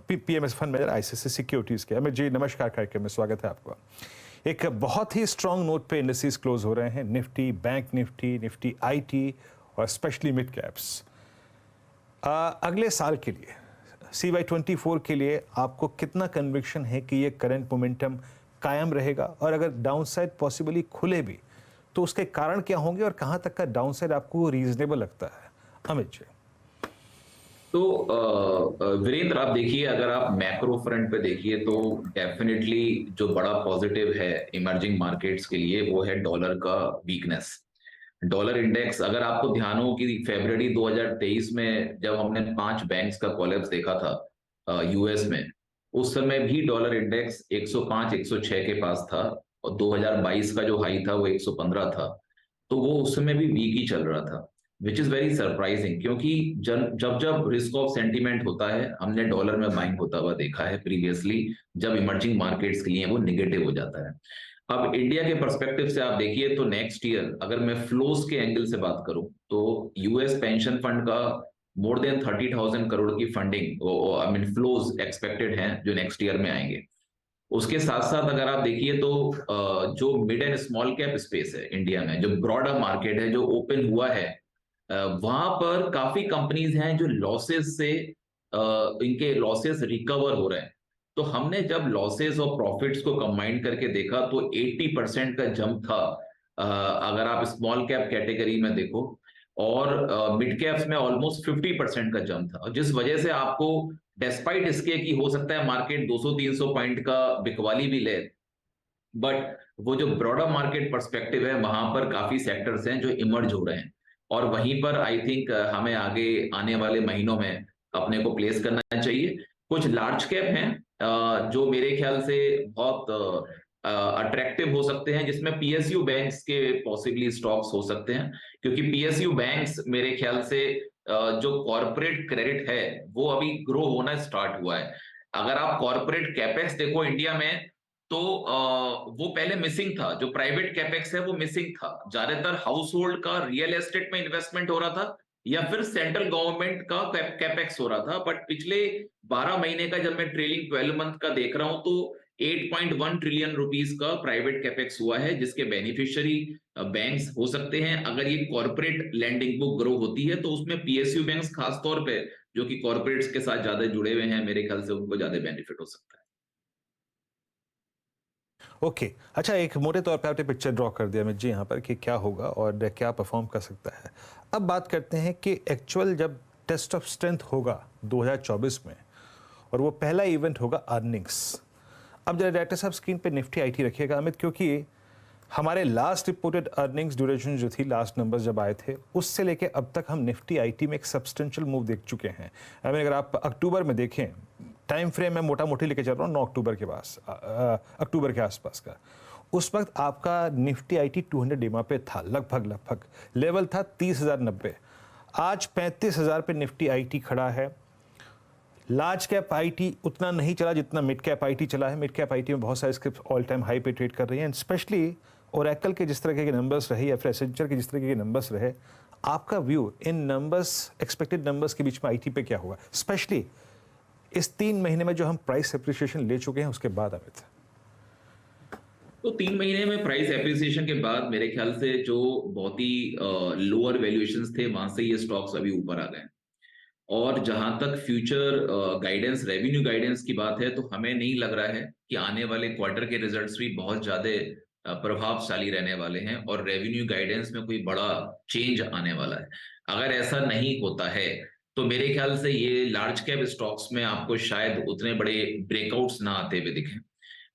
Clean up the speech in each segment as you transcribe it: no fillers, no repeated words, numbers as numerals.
PMS fund manager ICICI securities के। अमित जी नमस्कार, कार्यक्रम में स्वागत है आपका। एक बहुत ही स्ट्रांग नोट पे इंडेक्सेस क्लोज हो रहे हैं, Nifty, bank Nifty, Nifty IT और स्पेशली मिड कैप्स। अगले साल के लिए CY24 के लिए आपको कितना कन्विक्शन है कि ये करंट मोमेंटम कायम रहेगा, और अगर डाउनसाइड पॉसिबली खुले भी तो उसके कारण क्या होंगे और कहां तक का डाउनसाइड आपको रीजनेबल लगता है? अमित जी। तो वीरेंद्र, आप देखिए, अगर आप मैक्रो फ्रंट पे देखिए तो डेफिनेटली जो बड़ा पॉजिटिव है इमर्जिंग मार्केट्स के लिए वो है डॉलर का वीकनेस। डॉलर इंडेक्स, अगर आपको ध्यान हो कि फरवरी 2023 में जब हमने 5 बैंक्स का कोलैप्स देखा था यूएस में, उस समय भी डॉलर इंडेक्स 105 106 के पास था, और 2022 का जो हाई था वो 115 था। तो वो उस समय भी वीक ही चल रहा था, विच इज वेरी सरप्राइजिंग, क्योंकि जब जब रिस्क ऑफ सेंटीमेंट होता है, हमने डॉलर में बाइंग होता हुआ देखा है प्रीवियसली, जब इमर्जिंग मार्केट्स के लिए वो निगेटिव हो जाता है। अब इंडिया के पर्सपेक्टिव से आप देखिए तो नेक्स्ट ईयर अगर मैं फ्लोज के एंगल से बात करूं तो यूएस पेंशन फंड का मोर देन 30,000 करोड़ की funding, I mean flows expected हैं जो नेक्स्ट ईयर में आएंगे। उसके साथ साथ अगर आप देखिए तो जो mid and small cap space है इंडिया में, जो ब्रॉडर मार्केट है जो ओपन हुआ है, वहां पर काफी कंपनीज हैं जो लॉसेस से इनके लॉसेस रिकवर हो रहे हैं। तो हमने जब लॉसेस और प्रॉफिट्स को कंबाइन करके देखा तो 80% का जंप था अगर आप स्मॉल कैप कैटेगरी में देखो, और मिड कैप्स में ऑलमोस्ट 50% का जंप था, जिस वजह से आपको डेस्पाइट इसके कि हो सकता है मार्केट 200-300 पॉइंट का बिकवाली भी ले, बट वो जो ब्रॉडर मार्केट पर्सपेक्टिव है वहां पर काफी सेक्टर्स हैं जो इमर्ज हो रहे हैं, और वहीं पर आई थिंक हमें आगे आने वाले महीनों में अपने को प्लेस करना चाहिए। कुछ लार्ज कैप हैं जो मेरे ख्याल से बहुत अट्रैक्टिव हो सकते हैं, जिसमें पीएसयू बैंक्स के पॉसिबली स्टॉक्स हो सकते हैं, क्योंकि पीएसयू बैंक्स मेरे ख्याल से जो कॉर्पोरेट क्रेडिट है वो अभी ग्रो होना स्टार्ट हुआ है। अगर आप कॉर्पोरेट कैपेक्स देखो इंडिया में तो वो पहले मिसिंग था, जो प्राइवेट कैपेक्स है वो मिसिंग था। ज्यादातर हाउस होल्ड का रियल एस्टेट में इन्वेस्टमेंट हो रहा था या फिर सेंट्रल गवर्नमेंट का कैपेक्स हो रहा था, बट पिछले 12 महीने का जब मैं ट्रेलिंग 12 मंथ का देख रहा हूं तो 8.1 ट्रिलियन रुपीस का प्राइवेट कैपेक्स हुआ है, जिसके बेनिफिशियरी बैंक्स हो सकते हैं। अगर ये कॉर्पोरेट लैंडिंग बुक ग्रो होती है तो उसमें पीएसयू बैंक्स खासतौर पे जो कि कॉर्पोरेट्स के साथ ज्यादा जुड़े हुए हैं, मेरे ख्याल से उनको ज्यादा बेनिफिट हो सकता है। ओके अच्छा, एक मोटे तौर पे आपने पिक्चर ड्रॉ कर दिया अमित जी यहाँ पर कि क्या होगा और क्या परफॉर्म कर सकता है। अब बात करते हैं कि एक्चुअल जब टेस्ट ऑफ स्ट्रेंथ होगा 2024 में, और वो पहला इवेंट होगा अर्निंग्स। अब जरा डायरेक्टर साहब स्क्रीन पे निफ्टी आईटी रखिएगा अमित, क्योंकि हमारे लास्ट रिपोर्टेड अर्निंग्स ड्यूरेशन जो थी, लास्ट नंबर्स जब आए थे उससे लेके अब तक हम निफ्टी आईटी में एक सब्सटेंशियल मूव देख चुके हैं। अगर आप अक्टूबर में देखें, टाइम फ्रेम में मोटा मोटी लेके चल रहा हूँ 9 अक्टूबर के पास, अक्टूबर के आसपास का, उस वक्त आपका निफ्टी आईटी 200 डेमा पे था, लगभग लेवल था 30,090। आज 35,000 पे निफ्टी आईटी खड़ा है। लार्ज कैप आईटी उतना नहीं चला जितना मिड कैप आईटी चला है। मिड कैप आईटी में बहुत सारे स्क्रिप्ट ऑल टाइम हाई पे ट्रेड कर रही हैं, एंड स्पेशली ओरेकल के जिस तरह के नंबर्स रहे या फिर एसेंचर के जिस तरह के नंबर्स रहे, आपका व्यू इन नंबर्स, एक्सपेक्टेड नंबर्स के बीच में आईटी पे क्या होगा, स्पेशली इस 3 महीने में जो हम प्राइस एप्रिसिएशन ले चुके हैं उसके बाद? अमित, तो 3 महीने में प्राइस एप्रिसिएशन के बाद मेरे ख्याल से जो बहुत ही लोअर वैल्यूएशंस थे वहां से ये स्टॉक्स अभी ऊपर आ गए। और जहां तक फ्यूचर गाइडेंस, रेवेन्यू गाइडेंस की बात है, तो हमें नहीं लग रहा है कि आने वाले क्वार्टर के रिजल्ट्स भी बहुत ज्यादा प्रभावशाली रहने वाले हैं और रेवेन्यू गाइडेंस में कोई बड़ा चेंज आने वाला है। अगर ऐसा नहीं होता है तो मेरे ख्याल से ये लार्ज कैप स्टॉक्स में आपको शायद उतने बड़े ब्रेकआउट्स ना आते हुए दिखें,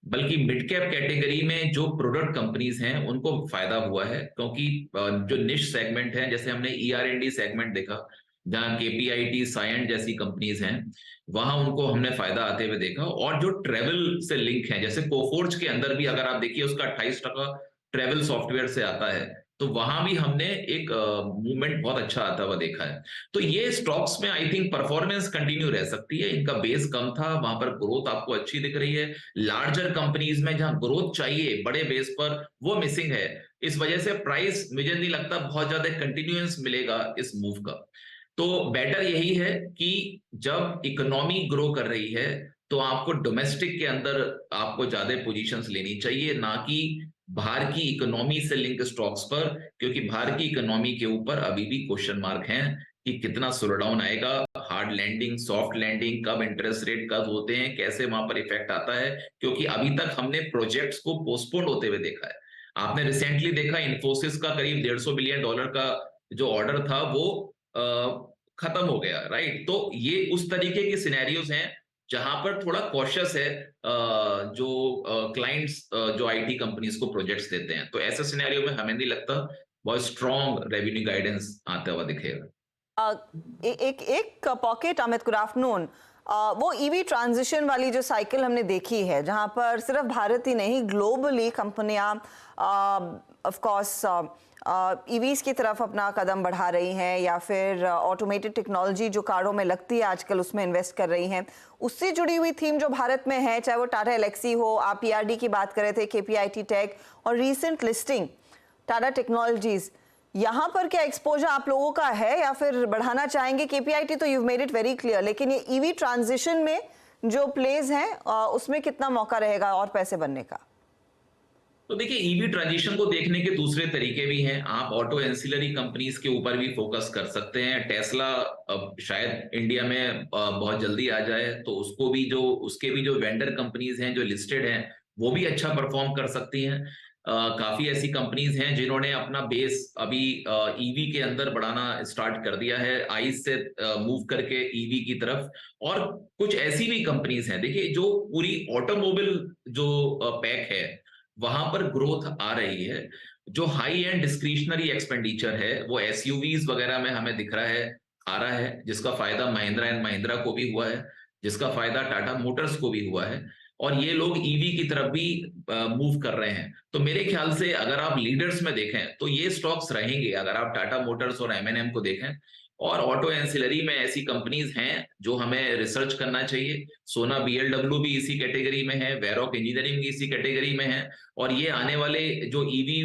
बल्कि मिड कैप कैटेगरी में जो प्रोडक्ट कंपनीज हैं उनको फायदा हुआ है, क्योंकि जो निश सेगमेंट है, जैसे हमने ER&D सेगमेंट देखा जहां KPIT, सायंट जैसी कंपनीज हैं, वहां उनको हमने फायदा आते हुए देखा। और जो ट्रेवल से लिंक है, जैसे कोफोर्ज के अंदर भी अगर आप देखिए उसका 28% ट्रेवल सॉफ्टवेयर से आता है, तो वहां भी हमने एक मूवमेंट बहुत अच्छा आता हुआ देखा है। तो ये स्टॉक्स में आई थिंक परफॉर्मेंस कंटिन्यू रह सकती है। इनका बेस कम था, वहां पर ग्रोथ आपको अच्छी दिख रही है। लार्जर कंपनीज में जहां ग्रोथ चाहिए बड़े बेस पर, वो मिसिंग है। इस वजह से प्राइस मुझे नहीं लगता बहुत ज्यादा कंटिन्यूएंस मिलेगा इस मूव का। तो बेटर यही है कि जब इकोनॉमी ग्रो कर रही है तो आपको डोमेस्टिक के अंदर आपको ज्यादा पोजीशंस लेनी चाहिए, ना कि बाहर की इकोनॉमी से लिंक स्टॉक्स पर, क्योंकि बाहर की इकोनॉमी के ऊपर अभी भी क्वेश्चन मार्क हैं कि कितना स्लो डाउन आएगा, हार्ड लैंडिंग, सॉफ्ट लैंडिंग, कब इंटरेस्ट रेट कब होते हैं, कैसे वहां पर इफेक्ट आता है, क्योंकि अभी तक हमने प्रोजेक्ट्स को पोस्टपोन होते हुए देखा है। आपने रिसेंटली देखा इन्फोसिस का करीब $150 बिलियन का जो ऑर्डर था वो खत्म हो गया, राइट। तो ये उस तरीके के सिनेरियोज हैं जहां पर थोड़ा कॉशियस है जो क्लाइंट्स जो आईटी कंपनीज को प्रोजेक्ट्स देते हैं। तो ऐसे सिनेरियो में हमें नहीं लगता बहुत स्ट्रॉन्ग रेवेन्यू गाइडेंस आता हुआ दिखेगा। एक एक पॉकेट, अमित, गुड आफ्टरनून। वो ईवी ट्रांजिशन वाली जो साइकिल हमने देखी है, जहां पर सिर्फ भारत ही नहीं ग्लोबली कंपनियां ऑफ कोर्स ईवीज की तरफ अपना कदम बढ़ा रही हैं, या फिर ऑटोमेटेड टेक्नोलॉजी जो कारों में लगती है आजकल उसमें इन्वेस्ट कर रही हैं। उससे जुड़ी हुई थीम जो भारत में है, चाहे वो टाटा एलेक्सी हो, आप पीआरडी की बात कर रहे थे, केपीआईटी टेक, और रीसेंट लिस्टिंग टाटा टेक्नोलॉजीज, यहाँ पर क्या एक्सपोजर आप लोगों का है या फिर बढ़ाना चाहेंगे? केपीआईटी तो you made it very clear, लेकिन ये ईवी ट्रांजिशन में जो प्लेज हैं उसमें कितना मौका रहेगा और पैसे बनने का? तो देखिए, ईवी ट्रांजिशन को देखने के दूसरे तरीके भी हैं। आप ऑटो एंसिलरी कंपनीज के ऊपर भी फोकस कर सकते हैं। टेस्ला अब शायद इंडिया में बहुत जल्दी आ जाए, तो उसके भी जो वेंडर कंपनीज हैं जो लिस्टेड हैं वो भी अच्छा परफॉर्म कर सकती हैं। काफी ऐसी कंपनीज हैं जिन्होंने अपना बेस अभी ईवी के अंदर बढ़ाना स्टार्ट कर दिया है, आइस से मूव करके ईवी की तरफ। और कुछ ऐसी भी कंपनीज हैं, देखिए, जो पूरी ऑटोमोबाइल जो पैक है वहां पर ग्रोथ आ रही है। जो हाई एंड डिस्क्रिशनरी एक्सपेंडिचर है वो एसयूवीज वगैरह में हमें दिख रहा है, आ रहा है, जिसका फायदा महिंद्रा एंड महिंद्रा को भी हुआ है, जिसका फायदा टाटा मोटर्स को भी हुआ है, और ये लोग ईवी की तरफ भी मूव कर रहे हैं। तो मेरे ख्याल से अगर आप लीडर्स में देखें तो ये स्टॉक्स रहेंगे, अगर आप टाटा मोटर्स और एमएनएम को देखें। और ऑटो एंसिलरी में ऐसी कंपनीज हैं जो हमें रिसर्च करना चाहिए। सोना बीएलडब्ल्यू भी इसी कैटेगरी में है, वेरोक इंजीनियरिंग भी इसी कैटेगरी में है, और ये आने वाले जो ईवी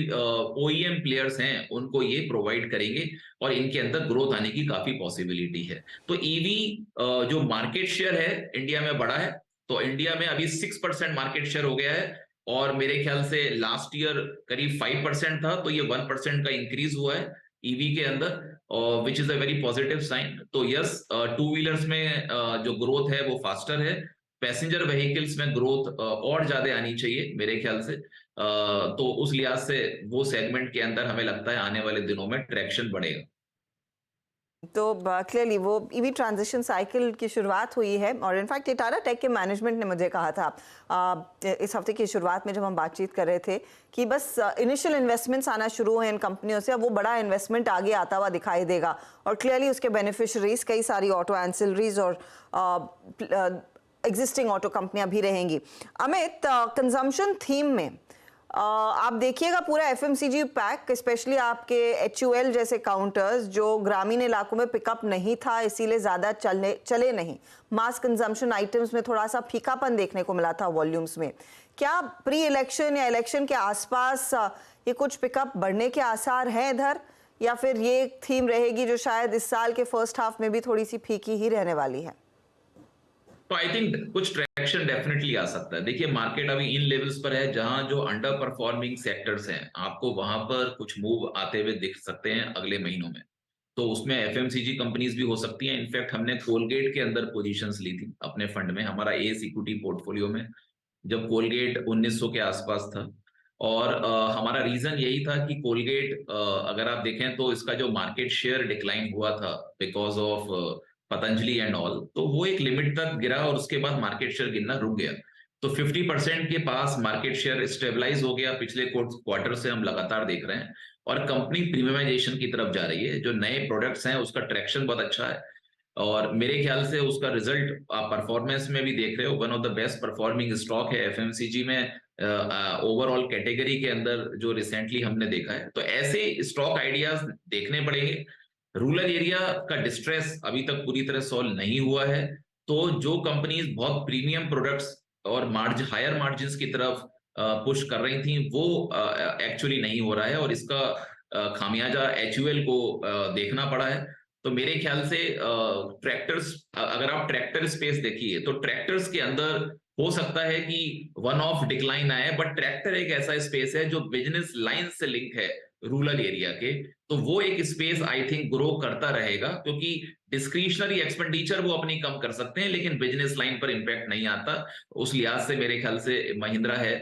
ओईएम प्लेयर्स हैं उनको ये प्रोवाइड करेंगे, और इनके अंदर ग्रोथ आने की काफी पॉसिबिलिटी है। तो ईवी जो मार्केट शेयर है इंडिया में बढ़ा है, तो इंडिया में अभी 6% मार्केट शेयर हो गया है, और मेरे ख्याल से लास्ट ईयर करीब 5% था, तो ये 1% का इंक्रीज हुआ है ईवी के अंदर, which is a very positive sign. तो यस, टू व्हीलर्स में जो ग्रोथ है वो फास्टर है, पैसेंजर व्हीकल्स में ग्रोथ और ज्यादा आनी चाहिए मेरे ख्याल से। तो उस लिहाज से वो सेगमेंट के अंदर हमें लगता है आने वाले दिनों में ट्रैक्शन बढ़ेगा। तो क्लियरली वो ईवी ट्रांजिशन साइकिल की शुरुआत हुई है, और इनफैक्ट ये टाटा टेक के मैनेजमेंट ने मुझे कहा था इस हफ्ते की शुरुआत में जब हम बातचीत कर रहे थे कि बस इनिशियल इन्वेस्टमेंट्स आना शुरू हुए इन कंपनियों से, अब वो बड़ा इन्वेस्टमेंट आगे आता हुआ दिखाई देगा, और क्लियरली उसके बेनिफिशरीज कई सारी ऑटो एंसिलरीज और एग्जिस्टिंग ऑटो कंपनियां भी रहेंगी। अमित, कंजम्पशन थीम में आप देखिएगा पूरा एफएमसीजी पैक, स्पेशली आपके एचयूएल जैसे काउंटर्स जो ग्रामीण इलाकों में पिकअप नहीं था, इसीलिए ज़्यादा चले नहीं। मास कंजम्पशन आइटम्स में थोड़ा सा फीकापन देखने को मिला था वॉल्यूम्स में। क्या प्री इलेक्शन या इलेक्शन के आसपास ये कुछ पिकअप बढ़ने के आसार हैं इधर, या फिर ये थीम रहेगी जो शायद इस साल के फर्स्ट हाफ में भी थोड़ी सी फीकी ही रहने वाली है? तो आई थिंक कुछ ट्रैक्शन डेफिनेटली आ सकता है। देखिए, मार्केट अभी इन लेवल्स पर है जहां जो अंडर परफॉर्मिंग सेक्टर्स हैं, आपको वहां पर कुछ मूव आते हुए दिख सकते हैं अगले महीनों में। तो उसमें एफएमसीजी कंपनीज भी हो सकती हैं। इनफैक्ट हमने कोलगेट के अंदर पोजीशंस ली थी अपने फंड में, हमारा एस इक्विटी पोर्टफोलियो में, जब कोलगेट 1900 के आसपास था। और हमारा रीजन यही था कि कोलगेट अगर आप देखें तो इसका जो मार्केट शेयर डिक्लाइन हुआ था because of Patanjali and all, तो वो एक लिमिट तक गिरा और उसके बाद मार्केट शेयर गिरना रुक गया। तो 50% के पास मार्केट शेयर स्टेबलाइज हो गया, पिछले क्वार्टर से हम लगातार देख रहे हैं, और कंपनी प्रीमियमाइजेशन की तरफ जा रही है। जो नए प्रोडक्ट्स हैं उसका ट्रैक्शन बहुत अच्छा है, और मेरे ख्याल से उसका रिजल्ट आप परफॉर्मेंस में भी देख रहे हो। One of the best performing stock है एफएमसीजी में ओवरऑल कैटेगरी के अंदर जो रिसेंटली हमने देखा है। तो ऐसे स्टॉक आइडियाज देखने पड़ेंगे। रूरल एरिया का डिस्ट्रेस अभी तक पूरी तरह सॉल्व नहीं हुआ है, तो जो कंपनीज बहुत प्रीमियम प्रोडक्ट्स और हायर मार्जिन की तरफ पुश कर रही थी वो एक्चुअली नहीं हो रहा है, और इसका खामियाजा एचयूएल को देखना पड़ा है। तो मेरे ख्याल से ट्रैक्टर्स, अगर आप ट्रैक्टर स्पेस देखिए तो ट्रैक्टर्स के अंदर हो सकता है कि वन ऑफ डिक्लाइन आए, बट ट्रैक्टर एक ऐसा स्पेस है जो बिजनेस लाइन से लिंक है रूरल एरिया के, तो वो एक स्पेस आई थिंक ग्रो करता रहेगा, क्योंकि डिस्क्रिशनरी एक्सपेंडिचर वो अपनी कम कर सकते हैं लेकिन बिजनेस लाइन पर इंपैक्ट नहीं आता। उस लिहाज से मेरे ख्याल से महिंद्रा है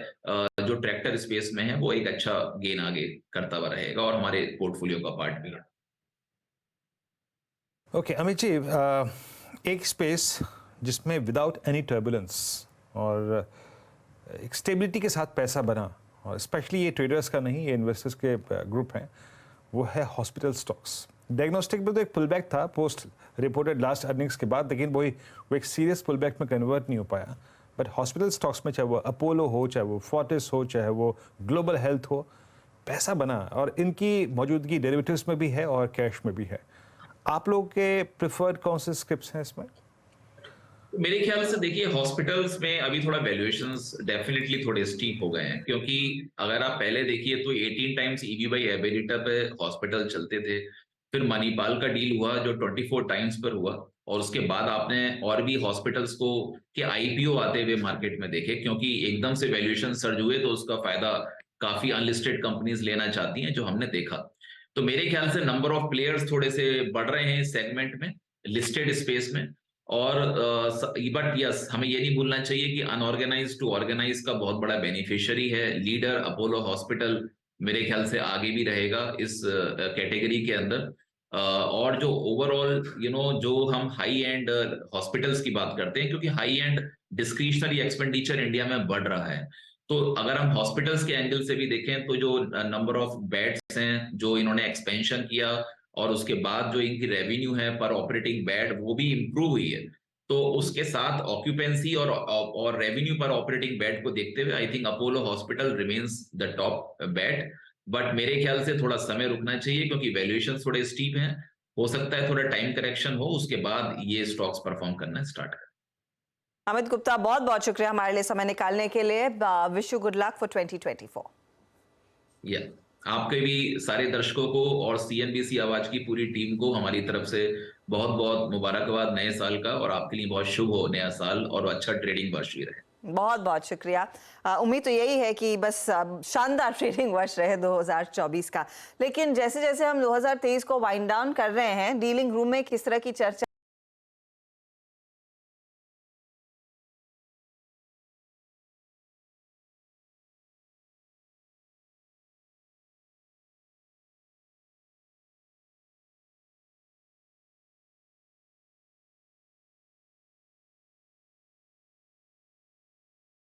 जो ट्रैक्टर स्पेस में है वो एक अच्छा गेन आगे करता हुआ रहेगा और हमारे पोर्टफोलियो का पार्ट भी है। ओके अमित जी, एक स्पेस जिसमें विदाउट एनी टर्बुलेंस और एक स्टेबिलिटी के साथ पैसा बना, और स्पेशली ये ट्रेडर्स का नहीं, ये इन्वेस्टर्स के ग्रुप हैं, वो है हॉस्पिटल स्टॉक्स। डायग्नोस्टिक में तो एक पुल बैक था पोस्ट रिपोर्टेड लास्ट अर्निंग्स के बाद, लेकिन वो एक सीरियस पुल बैक में कन्वर्ट नहीं हो पाया। बट हॉस्पिटल स्टॉक्स में, चाहे वो अपोलो हो, चाहे वो फोर्टिस हो, चाहे वो ग्लोबल हेल्थ हो, पैसा बना, और इनकी मौजूदगी डेरिवेटिव्स में भी है और कैश में भी है। आप लोग के प्रिफर्ड कौन से स्क्रिप्ट्स हैं इसमें? मेरे ख्याल से देखिए हॉस्पिटल्स में अभी थोड़ा वैल्यूएशंस डेफिनेटली थोड़े स्टीप हो गए हैं, क्योंकि अगर आप पहले देखिए तो 18 टाइम्स ईवी बाई एबिलिटा पे हॉस्पिटल चलते थे। फिर मणिपाल का डील हुआ जो 24 टाइम्स पर हुआ, और उसके बाद आपने और भी हॉस्पिटल्स को के आईपीओ आते हुए मार्केट में देखे, क्योंकि एकदम से वैल्यूएशन सर्ज हुए तो उसका फायदा काफी अनलिस्टेड कंपनीज लेना चाहती हैं, जो हमने देखा। तो मेरे ख्याल से नंबर ऑफ प्लेयर्स थोड़े से बढ़ रहे हैं इस सेगमेंट में, लिस्टेड स्पेस में। और बट यस, हमें ये नहीं भूलना चाहिए कि अनऑर्गेनाइज टू ऑर्गेनाइज का बहुत बड़ा बेनिफिशियरी है लीडर अपोलो हॉस्पिटल। मेरे ख्याल से आगे भी रहेगा इस कैटेगरी के अंदर। और जो ओवरऑल जो हम हाई एंड हॉस्पिटल्स की बात करते हैं, क्योंकि high and discretionary expenditure India में बढ़ रहा है, तो अगर हम हॉस्पिटल्स के एंगल से भी देखें तो जो नंबर ऑफ बेड्स हैं जो इन्होंने एक्सपेंशन किया, और उसके बाद जो इनकी रेवेन्यू है पर ऑपरेटिंग बेड वो भी इंप्रूव हुई है, तो उसके साथ ऑक्यूपेंसी और रेवेन्यू पर ऑपरेटिंग बेड को देखते हुए I think Apollo hospital remains the top bed. But मेरे ख्याल से थोड़ा समय रुकना चाहिए, क्योंकि वैल्यूएशन थोड़े स्टीप हैं, हो सकता है थोड़ा टाइम करेक्शन हो, उसके बाद ये स्टॉक्स परफॉर्म करना स्टार्ट करें। अमित गुप्ता, बहुत बहुत शुक्रिया हमारे लिए समय निकालने के लिए। Wish you good luck for 2024। या आपके भी सारे दर्शकों को और सीएनबीसी आवाज की पूरी टीम को हमारी तरफ से बहुत बहुत मुबारकबाद नए साल का, और आपके लिए बहुत शुभ हो नया साल और अच्छा ट्रेडिंग वर्ष भी रहे। बहुत बहुत शुक्रिया। उम्मीद तो यही है कि बस शानदार ट्रेडिंग वर्ष रहे 2024 का। लेकिन जैसे जैसे हम 2023 को वाइंड डाउन कर रहे हैं, डीलिंग रूम में किस तरह की चर्चा